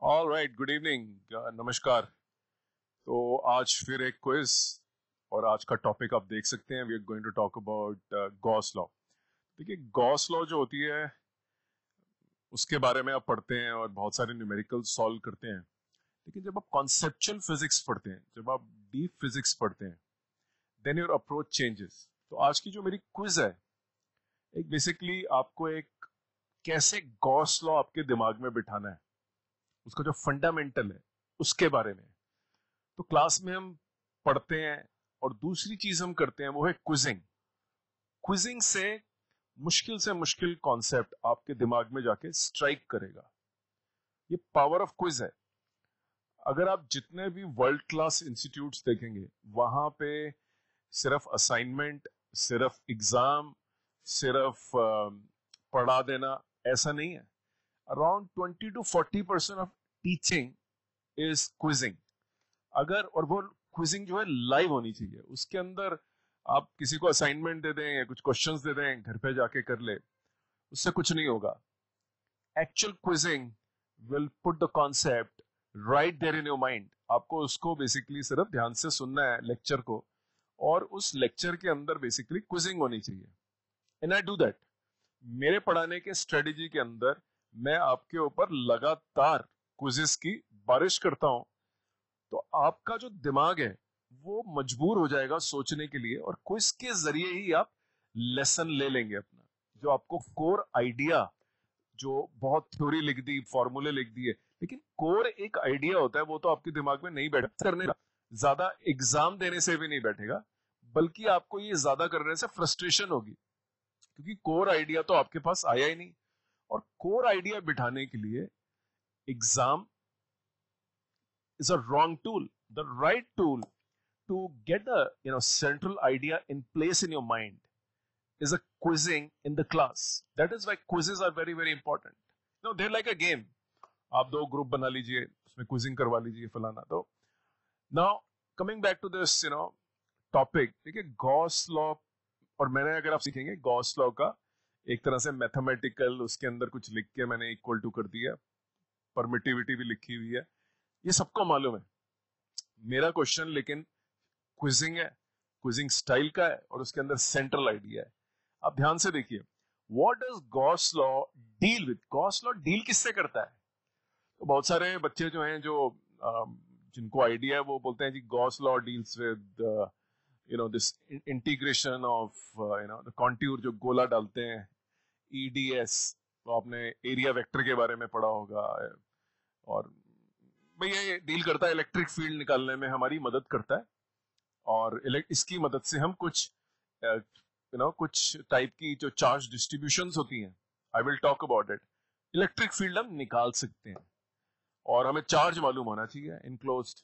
All right, good evening, नमस्कार। तो आज फिर एक क्विज और आज का टॉपिक आप देख सकते हैं। We are going to talk about Gauss law. देखिए, गॉस लॉ जो होती है उसके बारे में आप पढ़ते हैं और बहुत सारे न्यूमेरिकल सॉल्व करते हैं, लेकिन जब आप कॉन्सेप्चुअल फिजिक्स पढ़ते हैं, जब आप डीप फिजिक्स पढ़ते हैं, देन योर अप्रोच चेंजेस। तो आज की जो मेरी क्विज है, एक बेसिकली आपको एक कैसे गॉस लॉ आपके दिमाग में बिठाना है, उसका जो फंडामेंटल है उसके बारे में। तो क्लास में हम पढ़ते हैं और दूसरी चीज हम करते हैं वो है क्विजिंग। क्विजिंग से मुश्किल कॉन्सेप्ट आपके दिमाग में जाके स्ट्राइक करेगा। ये पावर ऑफ क्विज है। अगर आप जितने भी वर्ल्ड क्लास इंस्टीट्यूट्स देखेंगे, वहां पे सिर्फ असाइनमेंट, सिर्फ एग्जाम, सिर्फ पढ़ा देना ऐसा नहीं है। Around 20 to 40% of teaching is quizzing. अगर और वो क्विजिंग जो है लाइव होनी चाहिए, उसके अंदर आप किसी को असाइनमेंट दे दें या कुछ क्वेश्चंस दे दें, घर पे जाके कर ले, उससे कुछ नहीं होगा। Actual quizzing will put the concept right there in your mind. आपको उसको बेसिकली सिर्फ ध्यान से सुनना है लेक्चर को, और उस लेक्चर के अंदर बेसिकली क्विजिंग होनी चाहिए। And I do that. मेरे पढ़ाने के स्ट्रेटेजी के अंदर मैं आपके ऊपर लगातार क्विजेस की बारिश करता हूं, तो आपका जो दिमाग है वो मजबूर हो जाएगा सोचने के लिए, और क्विज के जरिए ही आप लेसन ले लेंगे अपना। जो आपको कोर आइडिया, जो बहुत थ्योरी लिख दी, फॉर्मूले लिख दिए, लेकिन कोर एक आइडिया होता है, वो तो आपके दिमाग में नहीं बैठा करने का। ज्यादा एग्जाम देने से भी नहीं बैठेगा, बल्कि आपको ये ज्यादा करने से फ्रस्ट्रेशन होगी, क्योंकि कोर आइडिया तो आपके पास आया ही नहीं। और कोर आइडिया बिठाने के लिए exam is a wrong tool. The right tool to get the central idea in place in your mind is a quizzing in the class. That is why quizzes are very very important. They're like a game. आप दो group बना लीजिए, उसमें quizzing करवा लीजिए फलाना। तो now coming back to this topic, देखिए गॉस लॉ। और मैंने, अगर आप सीखेंगे, गॉस लॉ का एक तरह से मैथमेटिकल, उसके अंदर कुछ लिख के मैंने इक्वल टू कर दिया, परमिटिविटी भी लिखी हुई है, ये सबको मालूम है। मेरा क्वेश्चन लेकिन क्विजिंग है, क्विजिंग स्टाइल का है, और उसके अंदर सेंट्रल आइडिया है। आप ध्यान से देखिए, what does Gauss law deal with. Gauss law deal किससे करता है? तो बहुत सारे बच्चे जो हैं, जो जिनको आइडिया है, वो बोलते हैं जी Gauss law deals with this integration of the contour, जो गोला डालते हैं, ईडीएस। तो आपने एरिया वेक्टर के बारे में पढ़ा होगा। और भैया ये डील करता है, इलेक्ट्रिक फील्ड निकालने में हमारी मदद करता है, और इसकी मदद से हम कुछ कुछ टाइप की जो चार्ज डिस्ट्रीब्यूशंस होती हैं, I will talk about it, electric field हम निकाल सकते हैं। और हमें चार्ज मालूम होना चाहिए इनक्लोज्ड,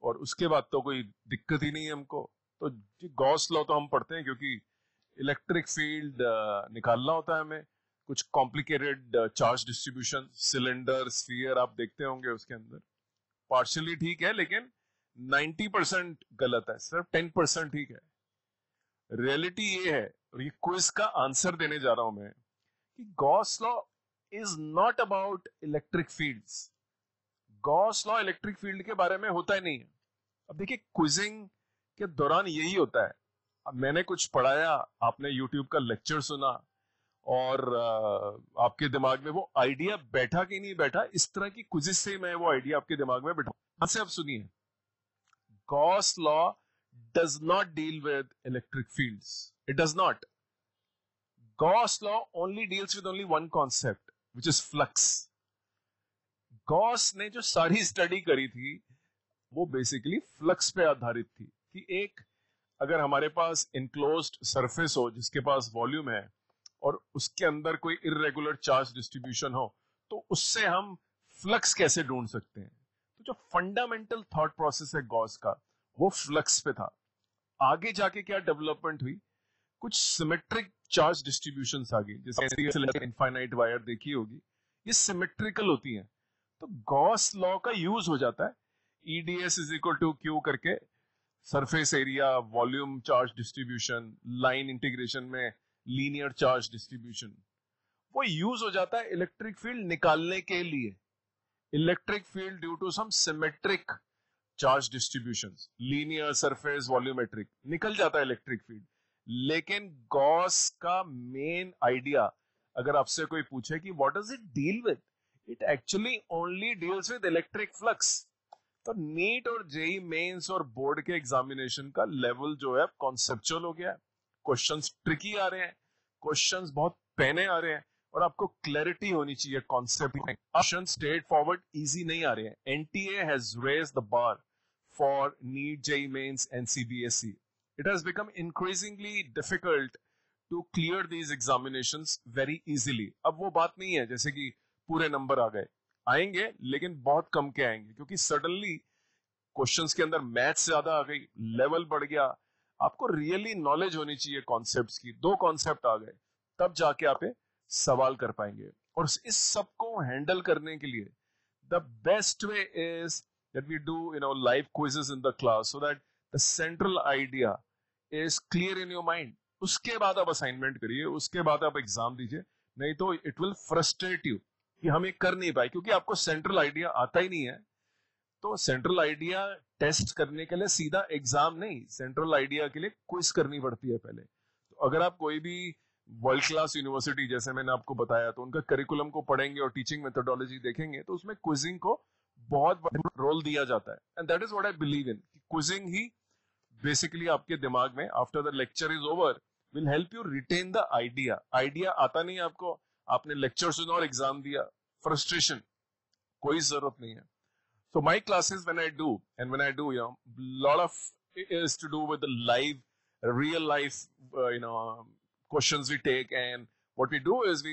और उसके बाद तो कोई दिक्कत ही नहीं है हमको। तो गॉस लॉ तो हम पढ़ते हैं क्योंकि इलेक्ट्रिक फील्ड निकालना होता है हमें। कुछ complicated charge distribution, cylinder, sphere आप देखते होंगे, उसके अंदर पार्शियली ठीक है, लेकिन 90% गलत है, सिर्फ 10% ठीक है। रियलिटी ये है, और ये क्विज का आंसर देने जा रहा हूं मैं, कि Gauss law is not about electric fields. Gauss law electric field के बारे में होता ही नहीं है। अब देखिए, क्विजिंग के दौरान यही होता है। अब मैंने कुछ पढ़ाया, आपने यूट्यूब का लेक्चर सुना, और आपके दिमाग में वो आइडिया बैठा कि नहीं बैठा, इस तरह की क्विज़ेस से मैं वो आइडिया आपके दिमाग में बैठा। से आप सुनिए, Gauss law does not deal with electric fields, it does not. Gauss law only deals with only one concept, which is flux. Gauss ने जो सारी स्टडी करी थी, वो बेसिकली फ्लक्स पे आधारित थी, कि एक, अगर हमारे पास इनक्लोज्ड सरफेस हो जिसके पास वॉल्यूम है, और उसके अंदर कोई इर्रेगुलर चार्ज डिस्ट्रीब्यूशन हो, तो उससे हम फ्लक्स कैसे ढूंढ सकते हैं। तो जो फंडामेंटल थॉट प्रोसेस है गॉस का, वो फ्लक्स पे था। आगे जाके क्या डेवलपमेंट हुई, कुछ सिमेट्रिक चार्ज डिस्ट्रीब्यूशंस आ गई, जैसे इनफाइनाइट वायर देखी होगी, ये सिमेट्रिकल होती हैं। तो गॉस लॉ का यूज हो जाता है, EDS is equal to Q करके, surface area, volume, charge distribution, line integration में लीनियर चार्ज डिस्ट्रीब्यूशन, वो यूज हो जाता है इलेक्ट्रिक फील्ड निकालने के लिए। Electric field due to some symmetric charge distribution, linear, surface, volumetric, निकल जाता है इलेक्ट्रिक फील्ड। लेकिन गॉस का मेन आइडिया, अगर आपसे कोई पूछे कि what does it deal with, it actually only deals with electric flux. तो नीट और जेई मेंस और बोर्ड के एग्जामिनेशन का लेवल जो है कॉन्सेप्चुअल हो गया है। क्वेश्चंस ट्रिकी आ रहे हैं, क्वेश्चंस बहुत पेने आ रहे हैं, और आपको क्लैरिटी होनी चाहिए कॉन्सेप्ट में। क्वेश्चन स्ट्रेट फॉरवर्ड इजी नहीं आ रहे हैं। NTA has raised the bar for NEET, JEE mains and CBSE. It has become increasingly difficult to clear these examinations very easily. अब वो बात नहीं है जैसे कि पूरे नंबर आ गए, आएंगे लेकिन बहुत कम के आएंगे, क्योंकि सडनली क्वेश्चंस के अंदर मैथ्स ज्यादा आ गई, लेवल बढ़ गया। आपको रियली नॉलेज होनी चाहिए कॉन्सेप्ट्स की। दो कॉन्सेप्ट आ गए, तब जाके आप सवाल कर पाएंगे। और इस सब को हैंडल करने के लिए the best way is that we do live quizzes in the class, so that the central idea is clear in your mind. उसके बाद आप असाइनमेंट करिए, उसके बाद आप एग्जाम दीजिए, नहीं तो इट विल फ्रस्ट्रेट यू कि हम ये कर नहीं पाए, क्योंकि आपको सेंट्रल आइडिया आता ही नहीं है। तो सेंट्रल आइडिया टेस्ट करने के लिए सीधा एग्जाम नहीं, सेंट्रल आइडिया के लिए क्विज करनी पड़ती है पहले। तो अगर आप कोई भी वर्ल्ड क्लास यूनिवर्सिटी, जैसे मैंने आपको बताया, तो उनका करिकुलम को पढ़ेंगे और टीचिंग मेथोडोलॉजी देखेंगे, तो उसमें क्विजिंग को बहुत बड़ा रोल दिया जाता है। And that is what I believe in. Quizzing ही बेसिकली आपके दिमाग में after the lecture is over will help you retain the idea. Idea आता नहीं आपको, आपने लेक्चर सुना और एग्जाम दिया, फ्रस्ट्रेशन, कोई जरूरत नहीं है। So my classes, when I do, lot of it is to do with the live, real life, questions we take, and what we do is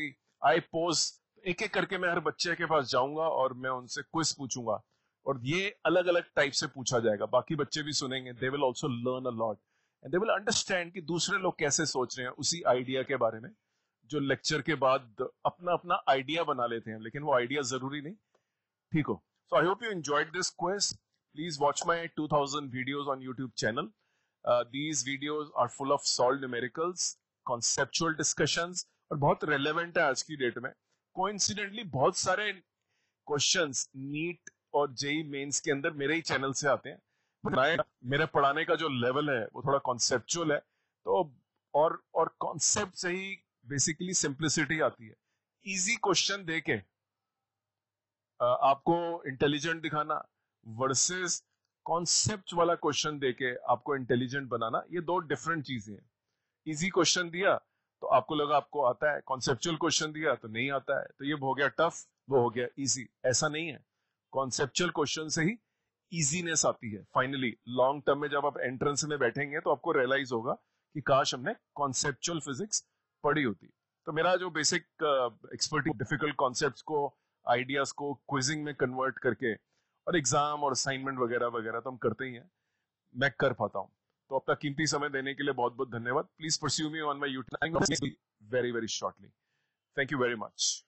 I pose, एक एक करके मैं हर बच्चे के पास जाऊंगा और मैं उनसे क्विज पूछूंगा, और ये अलग अलग टाइप से पूछा जाएगा। बाकी बच्चे भी सुनेंगे, they will also learn a lot, and they will understand कि दूसरे लोग कैसे सोच रहे हैं उसी आइडिया के बारे में, जो लेक्चर के बाद अपना अपना आइडिया बना लेते हैं, लेकिन वो आइडिया जरूरी नहीं ठीक हो। So I hope you enjoyed this quiz. Please watch my 2000 videos on YouTube channel. These videos are full of solved numericals, conceptual discussions, और बहुत relevant है आज की डेट में। Coincidentally बहुत सारे questions नीट और जेई मेंस के अंदर मेरे ही चैनल से आते हैं। मेरे पढ़ाने का जो लेवल है वो थोड़ा conceptual है, तो और concept से ही बेसिकली सिंप्लिसिटी आती है। इजी क्वेश्चन देके आपको इंटेलिजेंट दिखाना वर्सेस कॉन्सेप्ट वाला क्वेश्चन देके आपको इंटेलिजेंट बनाना, ये दो डिफरेंट चीजें हैं। इजी क्वेश्चन दिया तो आपको लगा आपको आता है, कॉन्सेप्चुअल क्वेश्चन दिया तो नहीं आता है, तो ये हो गया टफ, वो हो गया इजी। ऐसा नहीं है, कॉन्सेप्चुअल क्वेश्चन से ही इजीनेस आती है। फाइनली लॉन्ग टर्म में जब आप एंट्रेंस में बैठेंगे तो आपको रियलाइज होगा कि काश हमने कॉन्सेप्चुअल फिजिक्स पढ़ी होती। तो मेरा जो बेसिक एक्सपर्टी डिफिकल्ट कॉन्सेप्ट्स को, आइडियाज को क्विजिंग में कन्वर्ट करके, और एग्जाम और असाइनमेंट वगैरह वगैरह तो हम करते ही हैं, मैं कर पाता हूं। तो अपना कीमती समय देने के लिए बहुत बहुत धन्यवाद। Please pursue me on my YouTube very very shortly. Thank you very much.